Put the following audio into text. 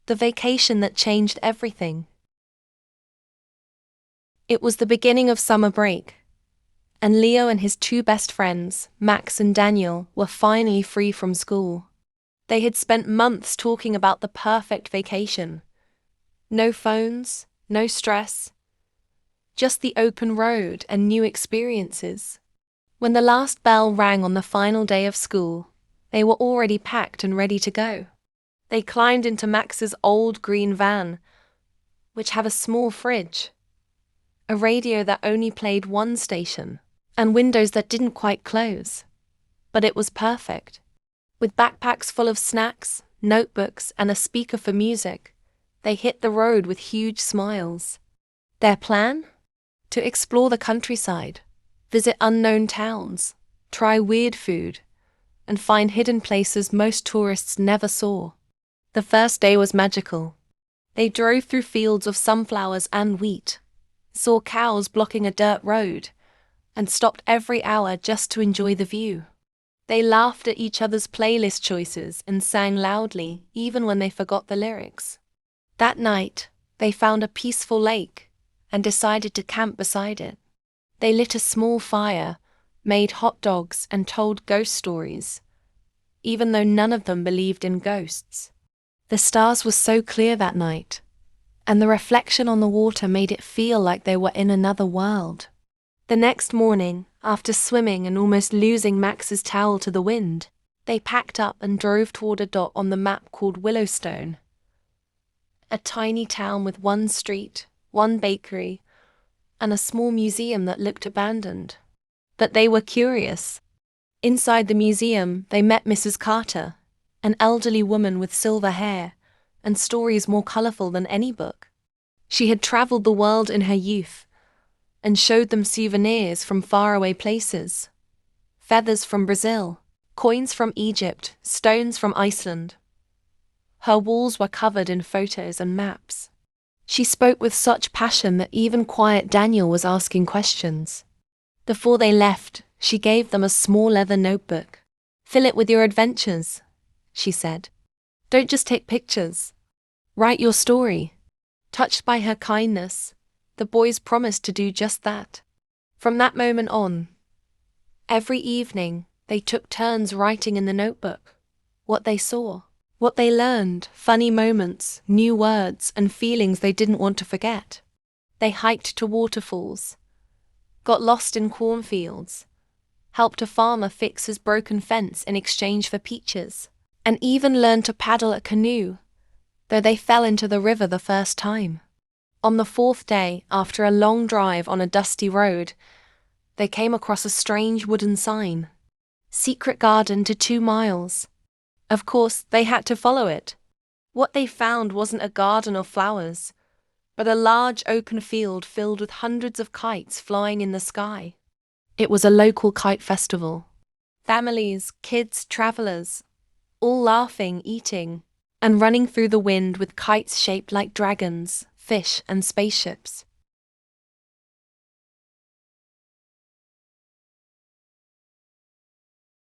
The vacation that changed everything. It was the beginning of summer break, and Leo and his two best friends, Max and Daniel, were finally free from school. They had spent months talking about the perfect vacation. No phones, no stress, just the open road and new experiences. When the last bell rang on the final day of school, they were already packed and ready to go. They climbed into Max's old green van, which had a small fridge, a radio that only played one station, and windows that didn't quite close. But it was perfect. With backpacks full of snacks, notebooks, and a speaker for music, they hit the road with huge smiles. Their plan? To explore the countryside, visit unknown towns, try weird food, and find hidden places most tourists never saw. The first day was magical. They drove through fields of sunflowers and wheat, saw cows blocking a dirt road, and stopped every hour just to enjoy the view. They laughed at each other's playlist choices and sang loudly, even when they forgot the lyrics. That night, they found a peaceful lake and decided to camp beside it. They lit a small fire, made hot dogs, and told ghost stories, even though none of them believed in ghosts. The stars were so clear that night, and the reflection on the water made it feel like they were in another world. The next morning, after swimming and almost losing Max's towel to the wind, they packed up and drove toward a dot on the map called Willowstone. A tiny town with one street, one bakery, and a small museum that looked abandoned. But they were curious. Inside the museum, they met Mrs. Carter, an elderly woman with silver hair and stories more colorful than any book. She had traveled the world in her youth and showed them souvenirs from faraway places. Feathers from Brazil, coins from Egypt, stones from Iceland. Her walls were covered in photos and maps. She spoke with such passion that even quiet Daniel was asking questions. Before they left, she gave them a small leather notebook. "Fill it with your adventures," she said. "Don't just take pictures. Write your story." Touched by her kindness, the boys promised to do just that. From that moment on, every evening, they took turns writing in the notebook what they saw, what they learned, funny moments, new words, and feelings they didn't want to forget. They hiked to waterfalls, got lost in cornfields, helped a farmer fix his broken fence in exchange for peaches, and even learned to paddle a canoe, though they fell into the river the first time. On the fourth day, after a long drive on a dusty road, they came across a strange wooden sign. "Secret garden to 2 miles." Of course, they had to follow it. What they found wasn't a garden of flowers, but a large open field filled with hundreds of kites flying in the sky. It was a local kite festival. Families, kids, travelers, all laughing, eating, and running through the wind with kites shaped like dragons, fish, and spaceships.